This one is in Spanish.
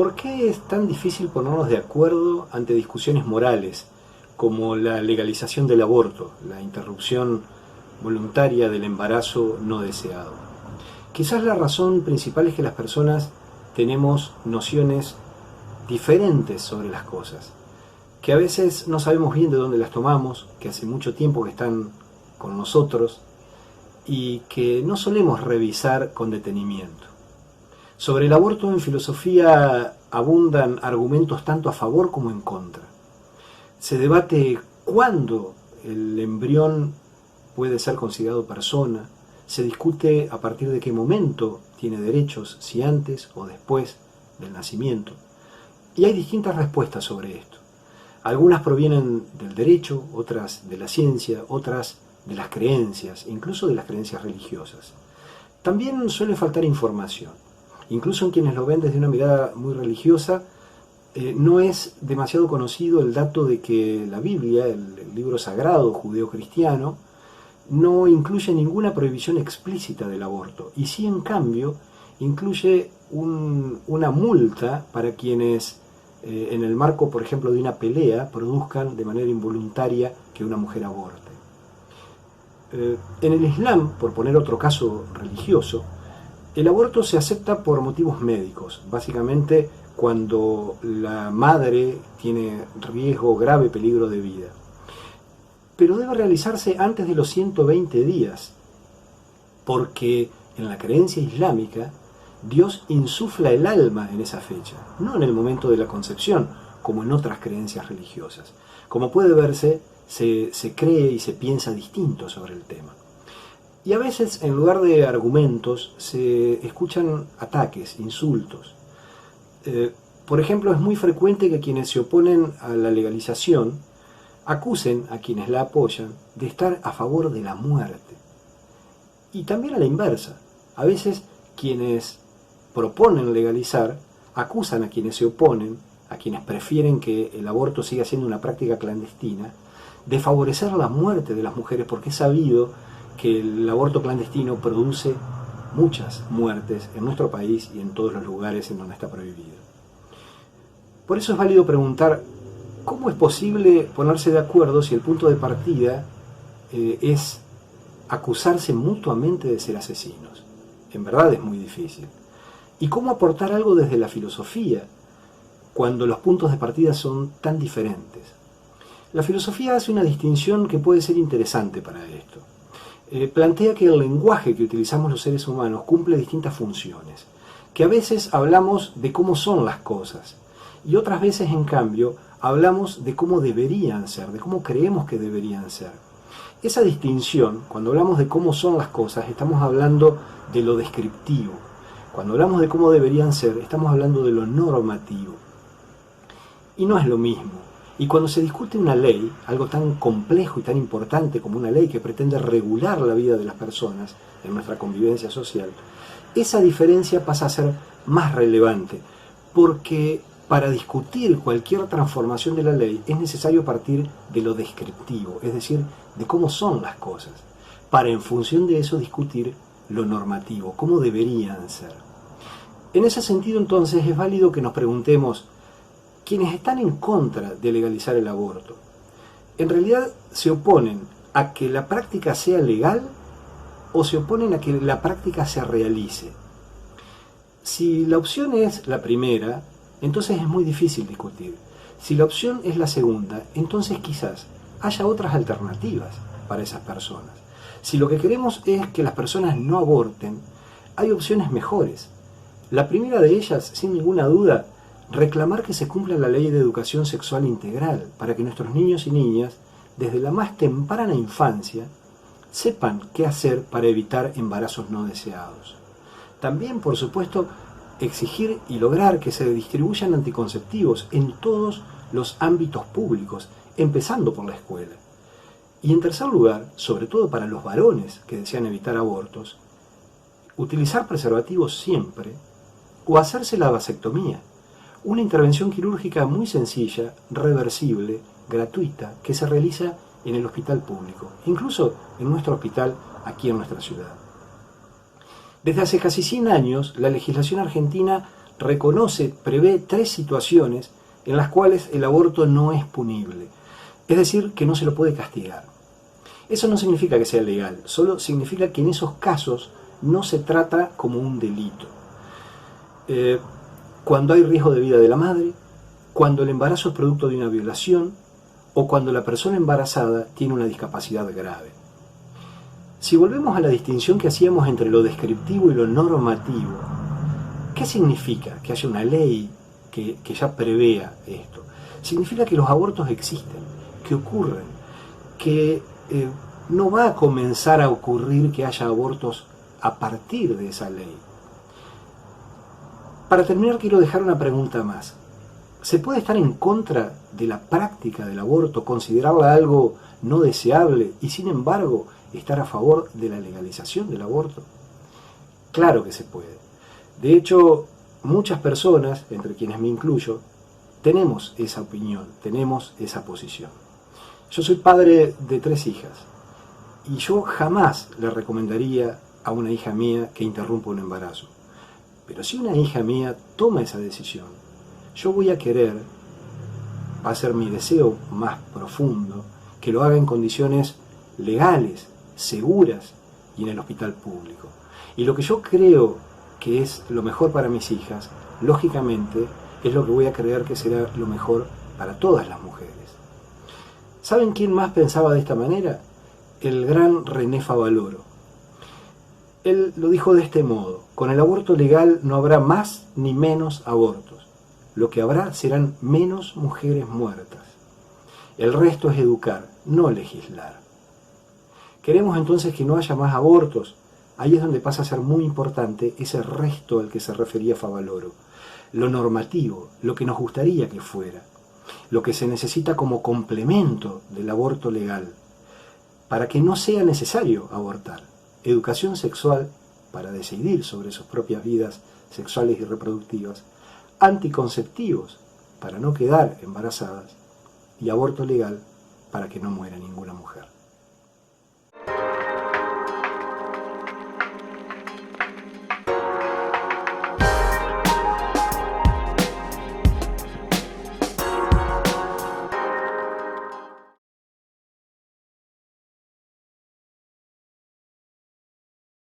¿Por qué es tan difícil ponernos de acuerdo ante discusiones morales como la legalización del aborto, la interrupción voluntaria del embarazo no deseado? Quizás la razón principal es que las personas tenemos nociones diferentes sobre las cosas, que a veces no sabemos bien de dónde las tomamos, que hace mucho tiempo que están con nosotros y que no solemos revisar con detenimiento. Sobre el aborto en filosofía abundan argumentos tanto a favor como en contra. Se debate cuándo el embrión puede ser considerado persona, se discute a partir de qué momento tiene derechos, si antes o después del nacimiento. Y hay distintas respuestas sobre esto. Algunas provienen del derecho, otras de la ciencia, otras de las creencias, incluso de las creencias religiosas. También suele faltar información. Incluso en quienes lo ven desde una mirada muy religiosa, no es demasiado conocido el dato de que la Biblia, el libro sagrado judeo-cristiano, no incluye ninguna prohibición explícita del aborto, y sí, en cambio, incluye una multa para quienes, en el marco, por ejemplo, de una pelea, produzcan de manera involuntaria que una mujer aborte. En el Islam, por poner otro caso religioso, el aborto se acepta por motivos médicos, básicamente cuando la madre tiene riesgo, grave peligro de vida. Pero debe realizarse antes de los 120 días, porque en la creencia islámica Dios insufla el alma en esa fecha, no en el momento de la concepción, como en otras creencias religiosas. Como puede verse, se cree y se piensa distinto sobre el tema. Y a veces, en lugar de argumentos, se escuchan ataques, insultos. Por ejemplo, es muy frecuente que quienes se oponen a la legalización acusen a quienes la apoyan de estar a favor de la muerte. Y también a la inversa. A veces, quienes proponen legalizar acusan a quienes se oponen, a quienes prefieren que el aborto siga siendo una práctica clandestina, de favorecer la muerte de las mujeres, porque es sabido que el aborto clandestino produce muchas muertes en nuestro país y en todos los lugares en donde está prohibido. Por eso es válido preguntar, ¿cómo es posible ponerse de acuerdo si el punto de partida es acusarse mutuamente de ser asesinos? En verdad es muy difícil. ¿Y cómo aportar algo desde la filosofía cuando los puntos de partida son tan diferentes? La filosofía hace una distinción que puede ser interesante para esto. Plantea que el lenguaje que utilizamos los seres humanos cumple distintas funciones, que a veces hablamos de cómo son las cosas y otras veces, en cambio, hablamos de cómo deberían ser, de cómo creemos que deberían ser. Esa distinción, cuando hablamos de cómo son las cosas, estamos hablando de lo descriptivo. Cuando hablamos de cómo deberían ser, estamos hablando de lo normativo. Y no es lo mismo. Y cuando se discute una ley, algo tan complejo y tan importante como una ley que pretende regular la vida de las personas en nuestra convivencia social, esa diferencia pasa a ser más relevante, porque para discutir cualquier transformación de la ley es necesario partir de lo descriptivo, es decir, de cómo son las cosas, para en función de eso discutir lo normativo, cómo deberían ser. En ese sentido, entonces, es válido que nos preguntemos, quienes están en contra de legalizar el aborto, ¿en realidad se oponen a que la práctica sea legal o se oponen a que la práctica se realice? Si la opción es la primera, entonces es muy difícil discutir. Si la opción es la segunda, entonces quizás haya otras alternativas para esas personas. Si lo que queremos es que las personas no aborten, hay opciones mejores. La primera de ellas, sin ninguna duda, reclamar que se cumpla la ley de educación sexual integral para que nuestros niños y niñas, desde la más temprana infancia, sepan qué hacer para evitar embarazos no deseados. También, por supuesto, exigir y lograr que se distribuyan anticonceptivos en todos los ámbitos públicos, empezando por la escuela. Y en tercer lugar, sobre todo para los varones que desean evitar abortos, utilizar preservativos siempre o hacerse la vasectomía. Una intervención quirúrgica muy sencilla, reversible, gratuita, que se realiza en el hospital público, incluso en nuestro hospital aquí en nuestra ciudad. Desde hace casi 100 años, la legislación argentina reconoce, prevé 3 situaciones en las cuales el aborto no es punible, es decir, que no se lo puede castigar. Eso no significa que sea legal, solo significa que en esos casos no se trata como un delito. Cuando hay riesgo de vida de la madre, cuando el embarazo es producto de una violación o cuando la persona embarazada tiene una discapacidad grave. Si volvemos a la distinción que hacíamos entre lo descriptivo y lo normativo, ¿qué significa que haya una ley que ya prevea esto? Significa que los abortos existen, que ocurren, que no va a comenzar a ocurrir que haya abortos a partir de esa ley. Para terminar, quiero dejar una pregunta más. ¿Se puede estar en contra de la práctica del aborto, considerarla algo no deseable y sin embargo estar a favor de la legalización del aborto? Claro que se puede. De hecho, muchas personas, entre quienes me incluyo, tenemos esa opinión, tenemos esa posición. Yo soy padre de 3 hijas y yo jamás le recomendaría a una hija mía que interrumpa un embarazo. Pero si una hija mía toma esa decisión, yo voy a querer, va a ser mi deseo más profundo, que lo haga en condiciones legales, seguras y en el hospital público. Y lo que yo creo que es lo mejor para mis hijas, lógicamente, es lo que voy a creer que será lo mejor para todas las mujeres. ¿Saben quién más pensaba de esta manera? El gran René Favaloro. Él lo dijo de este modo: con el aborto legal no habrá más ni menos abortos. Lo que habrá serán menos mujeres muertas. El resto es educar, no legislar. ¿Queremos entonces que no haya más abortos? Ahí es donde pasa a ser muy importante ese resto al que se refería Favaloro. Lo normativo, lo que nos gustaría que fuera, lo que se necesita como complemento del aborto legal, para que no sea necesario abortar. Educación sexual para decidir sobre sus propias vidas sexuales y reproductivas, anticonceptivos para no quedar embarazadas y aborto legal para que no muera ninguna mujer.